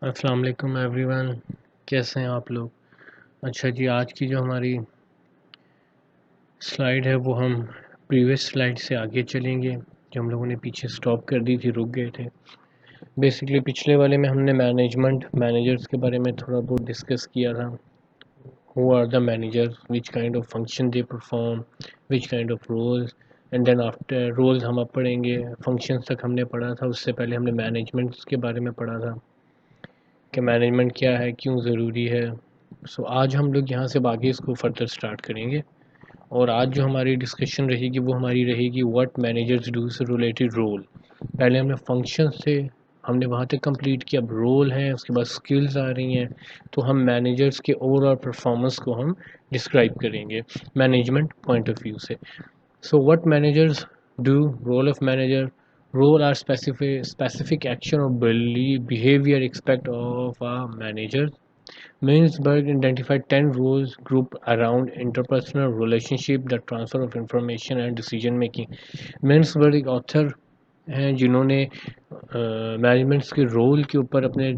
अस्सलाम वालेकुम एवरीवन। कैसे हैं आप लोग? अच्छा जी, आज की जो हमारी स्लाइड है वो हम प्रीवियस स्लाइड से आगे चलेंगे, जो हम लोगों ने पीछे स्टॉप कर दी थी, रुक गए थे। बेसिकली पिछले वाले में हमने मैनेजर्स के बारे में थोड़ा बहुत डिस्कस किया था। Who are the managers, which kind of function they perform, which kind of roles, and then after roles हम अब पढ़ेंगे। फंक्शंस तक हमने पढ़ा था, उससे पहले हमने मैनेजमेंट के बारे में पढ़ा था कि मैनेजमेंट क्या है, क्यों ज़रूरी है। आज हम लोग यहाँ से आगे इसको फर्दर स्टार्ट करेंगे। और आज जो हमारी डिस्कशन रहेगी वो हमारी रहेगी व्हाट मैनेजर्स डू से रिलेटेड रोल। पहले हमने फंक्शन से हमने वहाँ तक कंप्लीट किया, अब रोल है, उसके बाद स्किल्स आ रही हैं। तो हम मैनेजर्स के ओवरऑल परफॉर्मेंस को हम डिस्क्राइब करेंगे मैनेजमेंट पॉइंट ऑफ व्यू से। What managers do, role of manager, role are specific action or behavior expect of a manager. Minsberg identified 10 roles grouped around interpersonal relationship, the transfer of information and decision making. मिन्सबर्ग एक author हैं जिन्होंने managements के role के ऊपर अपने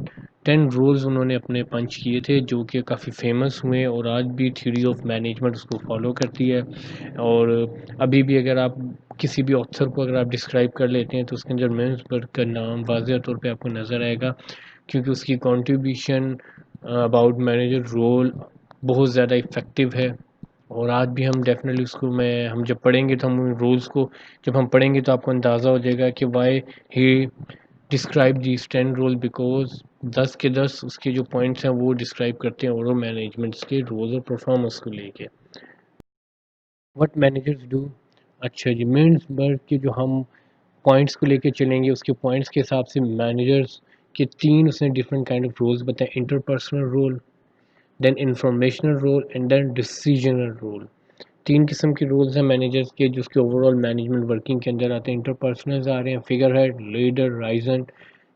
10 roles उन्होंने अपने पंच किए थे, जो कि काफ़ी फेमस हुए और आज भी थ्योरी ऑफ मैनेजमेंट उसको फॉलो करती है। और अभी भी अगर आप किसी भी ऑथर को अगर आप डिस्क्राइब कर लेते हैं तो उसके अंदर मिन्सबर्ग का नाम वाज़ेह तौर पे आपको नज़र आएगा, क्योंकि उसकी कंट्रीब्यूशन अबाउट मैनेजर रोल बहुत ज़्यादा इफ़ेक्टिव है। और आज भी हम डेफिनेटली उसको मैं हम जब पढ़ेंगे तो हम उन रूल्स को जब हम पढ़ेंगे तो आपको अंदाज़ा हो जाएगा कि why he describe these 10 role, because 10 के 10 उसके जो पॉइंट्स हैं वो डिस्क्राइब करते हैं ओवरऑल मैनेजमेंट्स के रोल्स और परफॉर्मेंस को लेके। What managers do. अच्छा जी, मिन्सबर्ग के जो हम पॉइंट्स को लेके चलेंगे, उसके पॉइंट्स के हिसाब से मैनेजर्स के 3 उसने डिफरेंट काइंड ऑफ रोल्स बताए। Interpersonal role, then informational role and then decisional role. 3 किस्म के रोल्स हैं मैनेजर्स के जो उसके ओवरऑल मैनेजमेंट वर्किंग के अंदर आते हैं। इंटरपर्सनल्स आ रहे हैं, figure head, leader, liaison,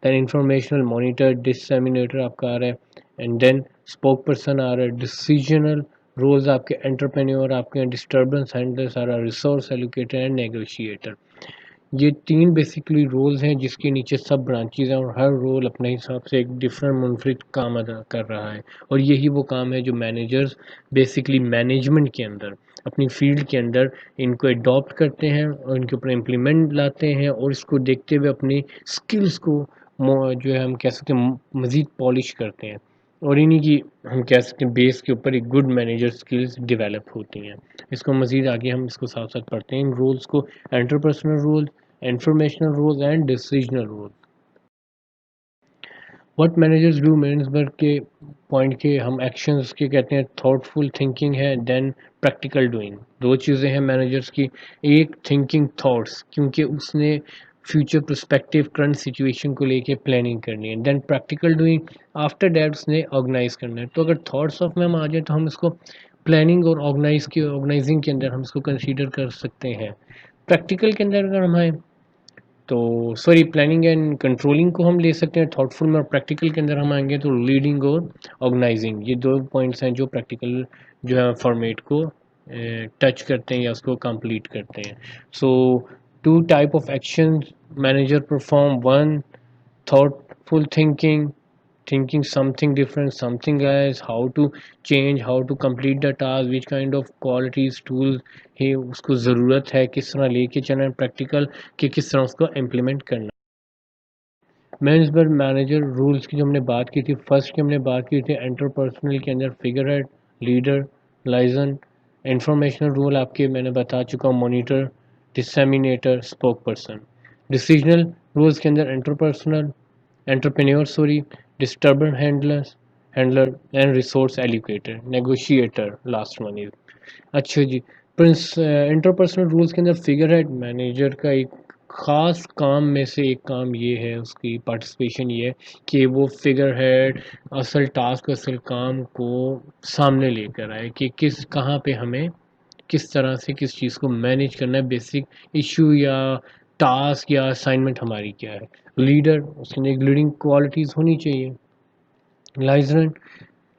then informational monitor, disseminator आपका आ रहा है, एंड देन स्पोक पर्सन आ रहा है। डिसीजनल रोल्स आपके एंटरप्रेन्योर आपके हैं, डिस्टर्बेंस हैंडलर्स आ रहा है, रिसोर्स एलोकेटर एंड नेगोशिएटर। ये 3 बेसिकली रोल्स हैं जिसके नीचे सब ब्रांचेज़ हैं और हर रोल अपने हिसाब से एक डिफरेंट मुनफरिद काम अदा कर रहा है। और यही वो काम है जो मैनेजर्स बेसिकली मैनेजमेंट के अंदर अपनी फील्ड के अंदर इनको अडॉप्ट करते हैं और इनके ऊपर इम्प्लीमेंट लाते हैं और इसको देखते हुए अपनी स्किल्स को जो है हम कह सकते हैं मज़ीद पॉलिश करते हैं। और इन्हीं की हम कह सकते हैं बेस के ऊपर एक गुड मैनेजर स्किल्स डेवलप होती हैं। इसको मज़ीद आगे हम इसको साथ साथ पढ़ते हैं इन रोल्स को। Interpersonal role, informational roles and decisional role. What managers do, management के पॉइंट के हम एक्शंस के कहते हैं थॉटफुल थिंकिंग है, देन प्रैक्टिकल डूइंग। दो चीज़ें हैं मैनेजर्स की, एक थिंकिंग थॉट्स, क्योंकि उसने फ्यूचर पर्सपेक्टिव करंट सिचुएशन को लेके प्लानिंग करनी है, then practical doing, after that उसने ऑर्गेनाइज करना है। तो अगर थॉट्स ऑफ में हम आ जाए तो हम इसको प्लानिंग और ऑर्गेनाइजिंग के अंदर हम इसको कंसीडर कर सकते हैं। प्रैक्टिकल के अंदर अगर हम आए तो सॉरी, प्लानिंग एंड कंट्रोलिंग को हम ले सकते हैं थॉटफुल में, और प्रैक्टिकल के अंदर हम आएंगे तो लीडिंग और ऑर्गेनाइजिंग। ये दो पॉइंट्स हैं जो प्रैक्टिकल जो है फॉर्मेट को टच करते हैं या उसको कंप्लीट करते हैं। So two type of action manager perform, one thoughtful thinking something different, something else, how to change, how to complete the task, which kind of qualities tools ही उसको ज़रूरत है, किस तरह लेके चलना है प्रैक्टिकल कि किस तरह उसको इम्प्लीमेंट करना। मैनेजमेंट मैनेजर रूल्स की जो हमने बात की थी, फर्स्ट की हमने बात की थी इंटरपर्सनल के अंदर figure head, leader, liaison. Informational role आपके मैंने बता चुका हूँ, monitor, disseminator, spokesperson. Decisional roles के अंदर interpersonal, entrepreneur sorry, disturbance handler and resource allocator, negotiator last one is. अच्छा जी, प्रिंस इंटरपर्सनल रूल्स के अंदर फिगर हेड मैनेजर का एक ख़ास काम में से एक काम ये है, उसकी पार्टिसिपेशन ये है कि वो फिगर हेड असल टास्क असल काम को सामने लेकर आए कि किस कहाँ पे हमें किस तरह से किस चीज़ को मैनेज करना है, बेसिक इशू या टास्क या असाइनमेंट हमारी क्या है। लीडर, उसके अंदर एक लीडिंग क्वालिटीज़ होनी चाहिए। लाइजन,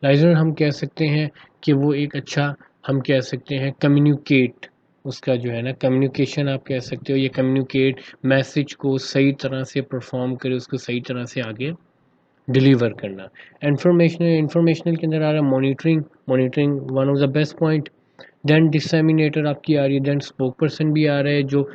लाइजनर हम कह सकते हैं कि वो एक अच्छा हम कह सकते हैं कम्युनिकेट, उसका जो है ना कम्युनिकेशन आप कह सकते हो, ये कम्युनिकेट मैसेज को सही तरह से परफॉर्म करे, उसको सही तरह से आगे डिलीवर करना। इंफॉर्मेशनल के अंदर आ रहा है monitoring, monitoring one of the best point. Then disseminator आपकी आ रही है, देन स्पोक पर्सन भी आ रहा है जो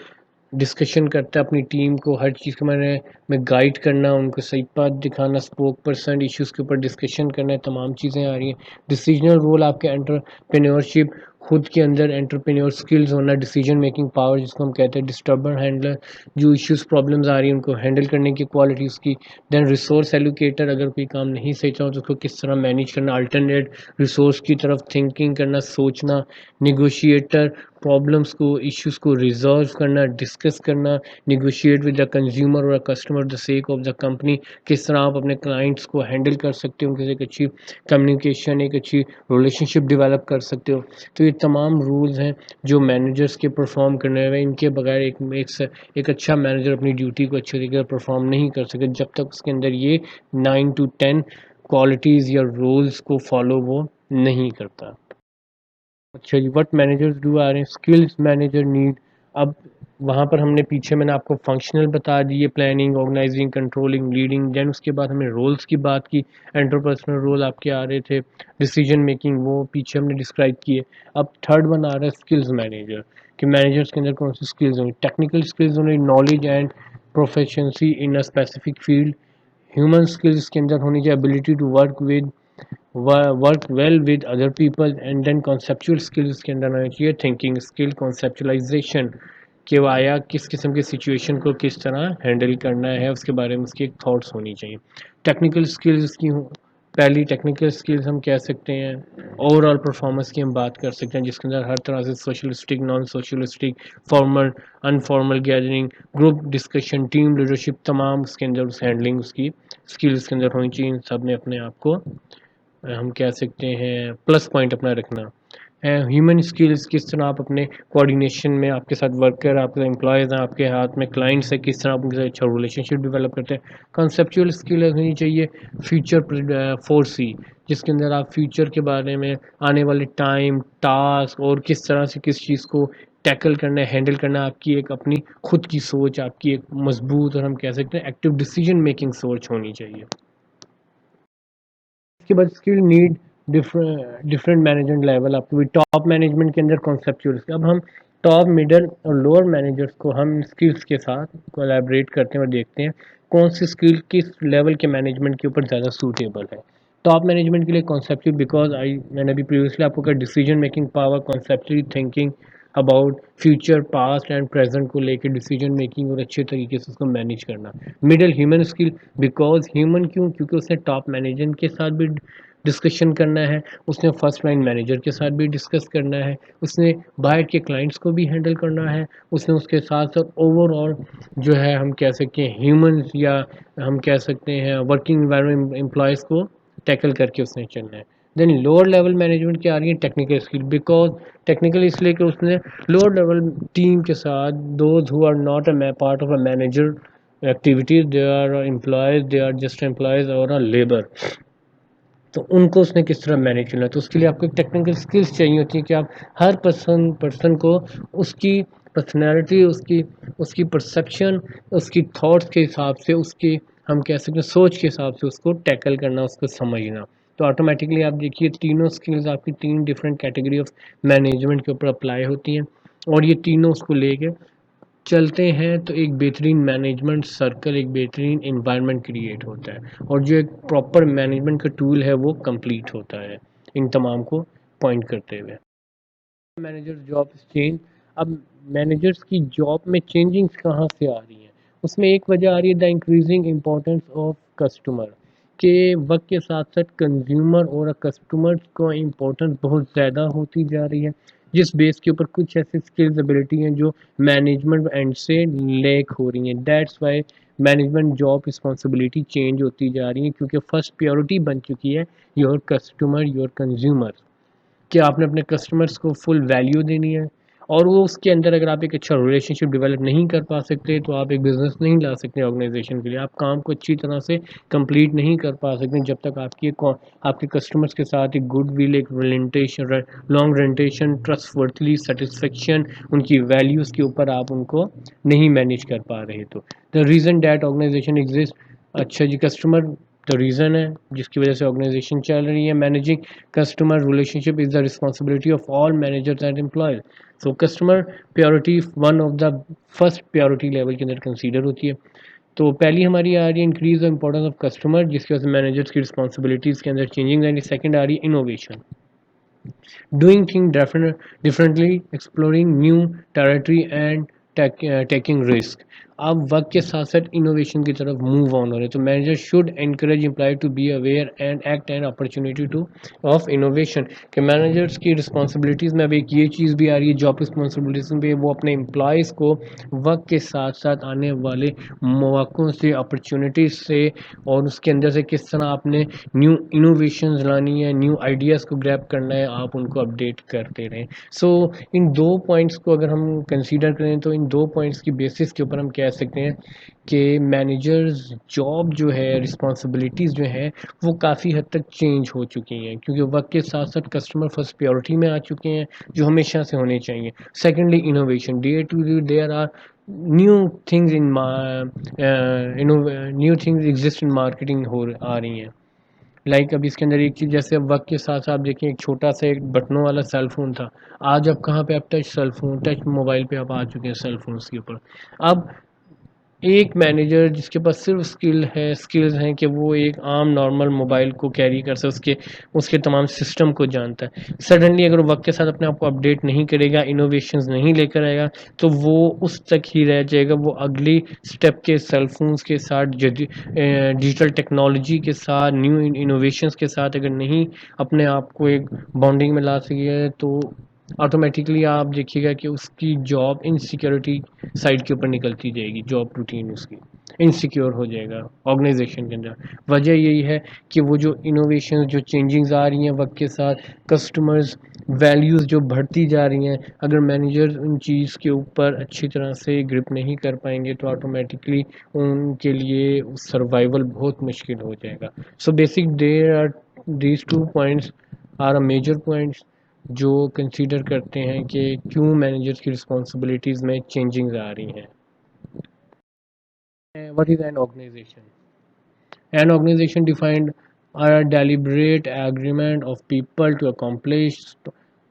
डिस्कशन करता है अपनी टीम को हर चीज़ के बारे में गाइड करना, उनको सही बात दिखाना, स्पोक पर्सन इश्यूज़ के ऊपर डिस्कशन करना है, तमाम चीज़ें आ रही हैं। डिसीजनल रोल आपके एंटरप्रेन्योरशिप, खुद के अंदर एंटरप्रेन्योर स्किल्स होना, डिसीजन मेकिंग पावर जिसको हम कहते हैं, डिस्टर्बर हैंडलर, जो इश्यूज़ प्रॉब्लम्स आ रही हैं उनको हैंडल करने की क्वालिटी उसकी। देन रिसोर्स एलोकेटर, अगर कोई काम नहीं सही चला तो उसको किस तरह मैनेज करना, अल्टरनेट रिसोर्स की तरफ थिंकिंग करना, सोचना। निगोशिएटर, प्रॉब्लम्स को इश्यूज़ को रिजॉल्व करना, डिस्कस करना, निगोशिएट विद द कंज्यूमर और customer the sake of the company, किस तरह आप अपने क्लाइंट्स को हैंडल कर सकते हो, उनके साथ एक अच्छी कम्युनिकेशन, एक अच्छी रिलेशनशिप डेवलप कर सकते हो। तो ये तमाम रूल्स हैं जो मैनेजर्स के परफॉर्म करने में, इनके बगैर एक अच्छा मैनेजर अपनी ड्यूटी को अच्छे तरीके से परफॉर्म नहीं कर सके जब तक उसके अंदर ये 9 to 10 क्वालिटीज़ या रोल्स को फॉलो वो नहीं करता। अच्छा जी, व्हाट मैनेजर्स डू आ रहे हैं, स्किल्स मैनेजर नीड। अब वहाँ पर हमने पीछे मैंने आपको फंक्शनल बता दिए, planning, organizing, controlling, leading. Then उसके बाद हमने रोल्स की बात की, इंटरपर्सनल रोल आपके आ रहे थे, डिसीजन मेकिंग वो पीछे हमने डिस्क्राइब किए। अब थर्ड वन आ रहा है स्किल्स मैनेजर, कि मैनेजर्स के अंदर कौन सी स्किल्स होंगी, टेक्निकल स्किल्स होंगी, knowledge and proficiency in a specific field. Human skills के अंदर होनी चाहिए ability to work well with other people. And then conceptual skills के अंदर होना चाहिए थिंकिंग स्किल, कॉन्सेप्चुलाइजेशन, कि वो आया किस किस्म की सिचुएशन को किस तरह हैंडल करना है उसके बारे में उसकी एक थॉट्स होनी चाहिए। टेक्निकल स्किल्स की पहली टेक्निकल स्किल्स हम कह सकते हैं, ओवरऑल परफॉर्मेंस की हम बात कर सकते हैं जिसके अंदर हर तरह से socialistic, non socialistic, formal, informal gathering, group discussion, team leadership, तमाम उसके अंदर उस हैंडलिंग उसकी स्किल्स के अंदर होनी चाहिए। इन सब ने अपने आप को हम कह सकते हैं प्लस पॉइंट अपना रखना है। ह्यूमन स्किल्स, किस तरह आप अपने कोऑर्डिनेशन में आपके साथ वर्कर, आपके एम्प्लॉयज़ हैं, आपके हाथ में क्लाइंट्स है, किस तरह आप उनके साथ अच्छा रिलेशनशिप डेवलप करते हैं। कंसेप्चुअल स्किल होनी चाहिए फ्यूचर फोर्सी, जिसके अंदर आप फ्यूचर के बारे में, आने वाले टाइम, टास्क और किस तरह से किस चीज़ को टैकल करना है, हैंडल करना है, आपकी एक अपनी खुद की सोच, आपकी एक मजबूत और हम कह सकते हैं एक्टिव डिसीजन मेकिंग सोच होनी चाहिए। इसके बाद skill need different management level आपको भी, टॉप मैनेजमेंट के अंदर कॉन्सेप्चुअल। अब हम टॉप, मिडल और लोअर मैनेजर्स को हम स्किल्स के साथ कोलैबोरेट करते हैं और देखते हैं कौन सी स्किल किस लेवल के मैनेजमेंट के ऊपर ज़्यादा सूटेबल है। टॉप मैनेजमेंट के लिए कॉन्सेप्चुअल, बिकॉज मैंने अभी प्रीवियसली आपको कहा decision making power, conceptually thinking about future, past and present को लेकर डिसीजन मेकिंग और अच्छे तरीके से उसको मैनेज करना। Middle human skill, because human क्यों, क्योंकि उसने टॉप मैनेजर के साथ भी डिस्कशन करना है, उसने फर्स्ट लाइन मैनेजर के साथ भी डिस्कस करना है, उसने बाहर के क्लाइंट्स को भी हैंडल करना है, उसने उसके साथ साथ ओवरऑल जो है हम कह सकते हैं ह्यूमंस या हम कह सकते हैं वर्किंग एनवायरनमेंट एम्प्लॉयज़ को टैकल करके उसने चलना है। देन लोअर लेवल मैनेजमेंट क्या आ रही है, टेक्निकल स्किल, बिकॉज टेक्निकल इसलिए कि उसने लोअर लेवल टीम के साथ, those who are not a part of a manager activities, they are employees, they are just employees और अ लेबर, तो उनको उसने किस तरह मैनेज करना है। तो उसके लिए आपको एक टेक्निकल स्किल्स चाहिए होती है कि आप हर पर्सन को उसकी पर्सनैलिटी, उसकी परसेप्शन, उसकी थॉट्स के हिसाब से, उसकी हम कह सकते हैं सोच के हिसाब से उसको टैकल करना, उसको समझना। तो ऑटोमेटिकली आप देखिए तीनों स्किल्स आपकी तीन डिफरेंट कैटेगरी ऑफ मैनेजमेंट के ऊपर अप्लाई होती हैं और ये तीनों उसको लेके चलते हैं तो एक बेहतरीन मैनेजमेंट सर्कल, एक बेहतरीन इन्वायरमेंट क्रिएट होता है और जो एक प्रॉपर मैनेजमेंट का टूल है वो कंप्लीट होता है इन तमाम को पॉइंट करते हुए। मैनेजर जॉब चेंज, अब मैनेजर्स की जॉब में चेंजिंग्स कहाँ से आ रही हैं, उसमें एक वजह आ रही है the increasing importance of customer, के वक्त के साथ साथ कंज्यूमर और कस्टमर को इम्पोर्टेंस बहुत ज़्यादा होती जा रही है, जिस बेस के ऊपर कुछ ऐसी स्किल्स एबिलिटी हैं जो मैनेजमेंट एंड से लेक हो रही हैं। That's why management job responsibility change होती जा रही है, क्योंकि फर्स्ट प्रायोरिटी बन चुकी है योर कस्टमर, योर कंज्यूमर, कि आपने अपने कस्टमर्स को फुल वैल्यू देनी है और वो उसके अंदर अगर आप एक अच्छा रिलेशनशिप डेवलप नहीं कर पा सकते तो आप एक बिज़नेस नहीं ला सकते ऑर्गेनाइजेशन के लिए, आप काम को अच्छी तरह से कंप्लीट नहीं कर पा सकते जब तक आपके कस्टमर्स के साथ एक गुड विल, एक रिलेंटेशन, लॉन्ग रेंटेशन, ट्रस्टवर्थली सेटिस्फेक्शन, उनकी वैल्यूज़ के ऊपर आप उनको नहीं मैनेज कर पा रहे। तो the reason that organization exist, अच्छा जी, कस्टमर तो रीज़न है जिसकी वजह से ऑर्गेनाइजेशन चल रही है। Managing customer relationship is the responsibility of all managers and employees. So customer purity one of the first purity level के अंदर कंसीडर होती है। तो पहली हमारी आ रही है increase the importance of customer, जिसकी वजह से मैनेजर्स की रिस्पॉन्सिबिलिटीज़ के अंदर चेंजिंग आएंगी। सेकंड आ रही है innovation, doing things differently, exploring new territory and taking risk. आप वक्त के साथ साथ इनोवेशन की तरफ मूव ऑन हो रहे हैं, तो manager should encourage employ to be aware and act and opportunity to of innovation. कि मैनेजर्स की रिस्पॉन्सिबिलिटीज़ में अब एक ये चीज़ भी आ रही है जॉब रिस्पॉन्सिबिलिटीज़ में, वो अपने एम्प्लॉयज़ को वक्त के साथ साथ आने वाले मौक़ों से, अपॉर्चुनिटीज़ से और उसके अंदर से किस तरह आपने न्यू इनोवेशंस लानी है, न्यू आइडियाज़ को ग्रैब करना है, आप उनको अपडेट करते रहें। सो इन दो पॉइंट्स को अगर हम कंसीडर करें तो इन दो पॉइंट्स की बेसिस के ऊपर हम कह सकते हैं कि मैनेजर्स जॉब जो है, रिस्पॉन्सिबिलिटीज़ जो हैं, वो काफ़ी हद तक चेंज हो चुकी हैं, क्योंकि वक्त के साथ साथ कस्टमर फर्स्ट प्रायोरिटी में आ चुके हैं, जो हमेशा से होने चाहिए। Secondly innovation, day to day there are new things in new things exist in marketing हो आ रही हैं। लाइक अब इसके अंदर एक चीज़, जैसे अब वक्त के साथ साथ आप देखिए, एक छोटा सा एक बटनों वाला सेल फ़ोन था, आज अब कहाँ पे आप touch cell phone, touch mobile पे आप आ चुके हैं सेल फोन्स के ऊपर। अब एक मैनेजर जिसके पास सिर्फ स्किल्स हैं कि वो एक आम नॉर्मल मोबाइल को कैरी कर सके, उसके उसके तमाम सिस्टम को जानता है, सडनली अगर वक्त के साथ अपने आप को अपडेट नहीं करेगा, इनोवेशंस नहीं लेकर आएगा, तो वो उस तक ही रह जाएगा। वो अगली स्टेप के सेलफोन्स के साथ, डिजिटल टेक्नोलॉजी के साथ, न्यू इनोवेशंस के साथ अगर नहीं अपने आप को एक बॉन्डिंग में ला सके, तो ऑटोमेटिकली आप देखिएगा कि उसकी जॉब इनसिक्योरिटी साइड के ऊपर निकलती जाएगी, जॉब रूटीन उसकी इनसिक्योर हो जाएगा ऑर्गेनाइजेशन के अंदर। वजह यही है कि वो जो इनोवेशन, जो चेंजिंग्स आ रही हैं वक्त के साथ, कस्टमर्स वैल्यूज़ जो बढ़ती जा रही हैं, अगर मैनेजर उन चीज़ के ऊपर अच्छी तरह से ग्रिप नहीं कर पाएंगे तो ऑटोमेटिकली उनके लिए सर्वाइवल बहुत मुश्किल हो जाएगा। So basic there are these two points are a major points जो कंसीडर करते हैं कि क्यों मैनेजर्स की रिस्पॉन्सिबिलिटीज़ में चेंजिंग्स आ रही हैं। What is an organization? An organization defined a deliberate agreement of people to accomplish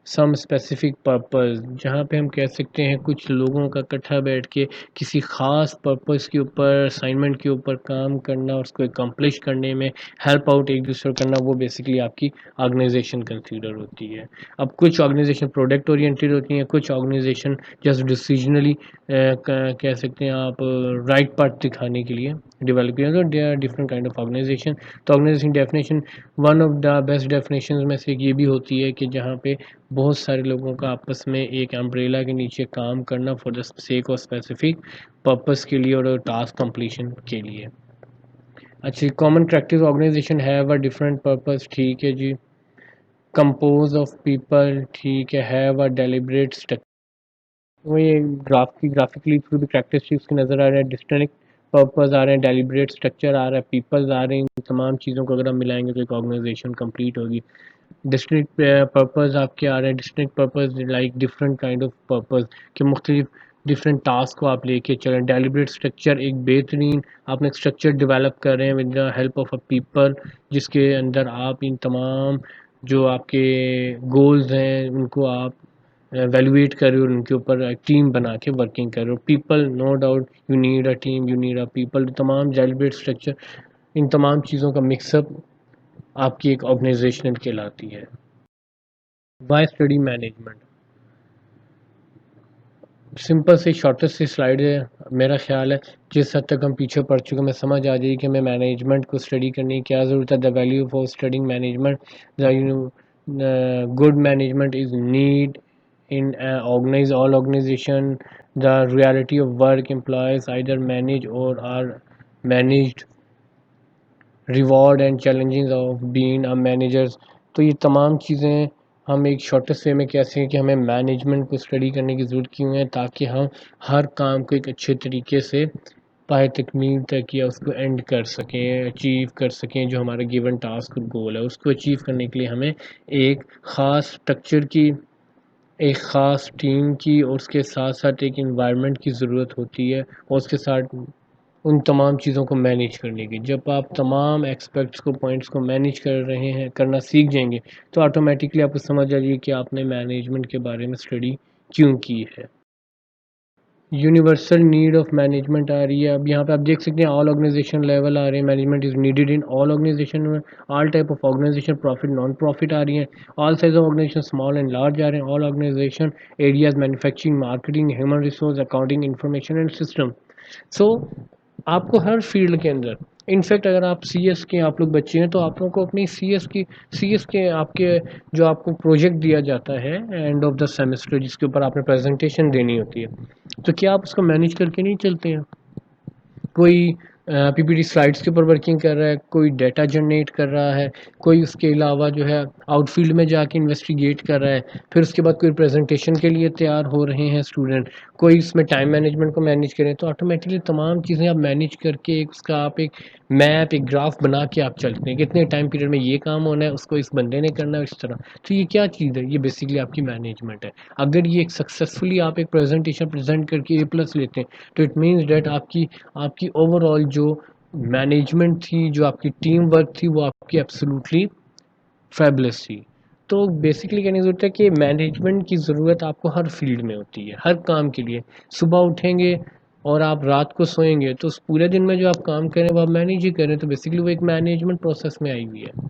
some specific purpose, जहाँ पे हम कह सकते हैं कुछ लोगों का इकट्ठा बैठ के किसी ख़ास पर्पस के ऊपर, असाइनमेंट के ऊपर काम करना और उसको एकम्प्लिश करने में हेल्प आउट एक दूसरे को करना, वो बेसिकली आपकी ऑर्गेनाइजेशन कंसीडर होती है। अब कुछ ऑर्गेनाइजेशन प्रोडक्ट ओरिएंटेड होती हैं, कुछ ऑर्गेनाइजेशन जस्ट डिसीजनली कह सकते हैं आप राइट पार्ट दिखाने के लिए डेवलप किया। तो they are different kind of organisation. तो organisation definition, one of the best definition में से एक ये भी होती है कि जहाँ पे बहुत सारे लोगों का आपस में एक अम्ब्रेला के नीचे काम करना for the sake of specific purpose के लिए और टास्क कंप्लीशन के लिए। अच्छा, common practice organization have a different purpose, ठीक है जी। कंपोज ऑफ पीपल, ठीक है। हैव अ डेलिब्रेट स्ट्रक्चर, वो ये ग्राफिकली थ्रू द कैरेक्टरिस्टिक्स की नज़र आ रहा है। डिस्टिंक्ट पर्पस आ रहे हैं, डेलिब्रेट स्ट्रक्चर आ रहा है, पीपल्स आ रहे हैं। इन तमाम चीज़ों को अगर हम मिलाएंगे तो एक ऑर्गेनाइजेशन कंप्लीट होगी। डिस्टिंक्ट पर्पस आपके आ रहे हैं, distinct purpose like different kind of purpose कि मुख्तलिफ डिफरेंट टास्क को आप लेके चलें। डेलिब्रेट स्ट्रक्चर एक बेहतरीन आपने एक स्ट्रक्चर डेवलप कर रहे हैं with the help of a people, जिसके अंदर आप इन तमाम जो आपके गोल्स हैं उनको आप वैल्यूएट कर रहे हो, उनके ऊपर टीम बना के वर्किंग कर रहे हो। People, no doubt you need a team, you need a people. तमाम डेलिब्रेट स्ट्रक्चर, इन तमाम चीज़ों का मिक्सअप आपकी एक ऑर्गेनाइजेशन कहलाती है। वाई स्टडी मैनेजमेंट, सिंपल से शॉर्टेस्ट सी स्लाइड है। मेरा ख्याल है जिस हद तक हम पीछे पढ़ चुके, हमें समझ आ जाएगी कि हमें मैनेजमेंट को स्टडी करने की क्या ज़रूरत है। The value for studying management, the good management is need in organize all organization. The reality of work employees either manage or are managed, reward and challenges of being a managers। तो ये तमाम चीज़ें हम एक shortest वे में कह सकें कि हमें मैनेजमेंट को स्टडी करने की ज़रूरत क्यों है, ताकि हम हर काम को एक अच्छे तरीके से पाए तकमील तक या उसको एंड कर सकें, अचीव कर सकें। जो हमारा गिवन टास्क और गोल है उसको अचीव करने के लिए हमें एक ख़ास स्ट्रक्चर की, एक ख़ास टीम की और उसके साथ साथ एक इन्वायरमेंट की ज़रूरत होती है। और उसके साथ उन तमाम चीज़ों को मैनेज करने की। जब आप तमाम एक्सपेक्ट्स को, पॉइंट्स को मैनेज कर रहे हैं, करना सीख जाएंगे, तो ऑटोमेटिकली आपको समझ आ जाइए कि आपने मैनेजमेंट के बारे में स्टडी क्यों की है। यूनिवर्सल नीड ऑफ मैनेजमेंट आ रही है। अब यहाँ पे आप देख सकते हैं ऑल ऑर्गेनाइजेशन लेवल आ रहे हैं, management is needed in all organization में, all type of organization, profit non profit आ रही हैं, all size of organization small and large आ रहे हैं, all organization areas manufacturing, marketing, human resource, accounting, information and system. So आपको हर field के अंदर, इनफैक्ट अगर आप सी एस के आप लोग बच्चे हैं तो आप लोगों को अपनी सी एस के आपके जो आपको प्रोजेक्ट दिया जाता है एंड ऑफ द सेमेस्टर, जिसके ऊपर आपने प्रेजेंटेशन देनी होती है, तो क्या आप उसको मैनेज करके नहीं चलते हैं? कोई पीपीटी स्लाइड्स के ऊपर वर्किंग कर रहा है, कोई डेटा जनरेट कर रहा है, कोई उसके अलावा जो है आउटफील्ड में जाके इन्वेस्टिगेट कर रहा है, फिर उसके बाद कोई प्रेजेंटेशन के लिए तैयार हो रहे हैं स्टूडेंट, कोई इसमें टाइम मैनेजमेंट को मैनेज करें, तो ऑटोमेटिकली तमाम चीज़ें आप मैनेज करके एक उसका आप एक मैप, एक ग्राफ बना के आप चलते हैं, कितने टाइम पीरियड में ये काम होना है, उसको इस बंदे ने करना है, इस तरह। तो ये क्या चीज़ है? ये बेसिकली आपकी मैनेजमेंट है। अगर ये एक सक्सेसफुली आप एक प्रेजेंटेशन प्रेजेंट करके A+ लेते हैं, तो इट मीन्स डेट आपकी आपकी ओवरऑल जो मैनेजमेंट थी, जो आपकी टीम वर्क थी, वो आपकी एब्सोल्युटली फैबुलस थी। तो बेसिकली कहने की ज़रूरत है कि मैनेजमेंट की ज़रूरत आपको हर फील्ड में होती है, हर काम के लिए। सुबह उठेंगे और आप रात को सोएंगे, तो उस पूरे दिन में जो आप काम करें वो आप मैनेज ही करें, तो बेसिकली वो एक मैनेजमेंट प्रोसेस में आई हुई है।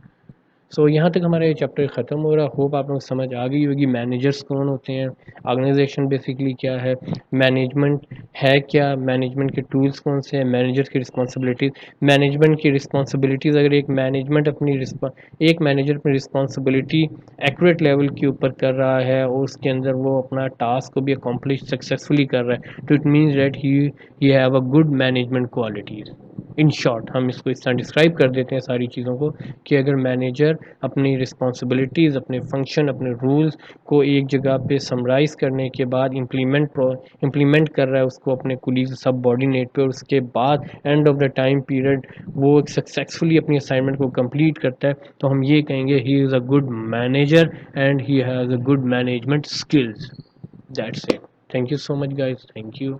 सो यहाँ तक हमारा ये चैप्टर ख़त्म हो रहा है। होप आप लोग समझ आ गई होगी मैनेजर्स कौन होते हैं, ऑर्गेनाइजेशन बेसिकली क्या है, मैनेजमेंट है क्या, मैनेजमेंट के टूल्स कौन से हैं, मैनेजर की रिस्पॉन्सिबिलिटीज़। मैनेजमेंट की रिस्पॉन्सिबिलिटीज़, अगर एक मैनेजर अपनी रिस्पॉन्सिबिलिटी एक्यूरेट लेवल के ऊपर कर रहा है और उसके अंदर वो अपना टास्क को भी अकम्प्लिश सक्सेसफुली कर रहा है, तो it means that he have a good management qualities. In short हम इसको इस तरह डिस्क्राइब कर देते हैं सारी चीज़ों को, कि अगर मैनेजर अपनी रिस्पॉन्सिबिलिटीज़, अपने फंक्शन, अपने रूल्स को एक जगह पे समराइज़ करने के बाद इम्प्लीमेंट कर रहा है उसको अपने कुलीग सबऑर्डिनेट पे, और उसके बाद end of the time period वो एक सक्सेसफुली अपनी असाइनमेंट को कंप्लीट करता है, तो हम ये कहेंगे he is a good manager and he has a good management skills. That's it. Thank you so much guys, thank you.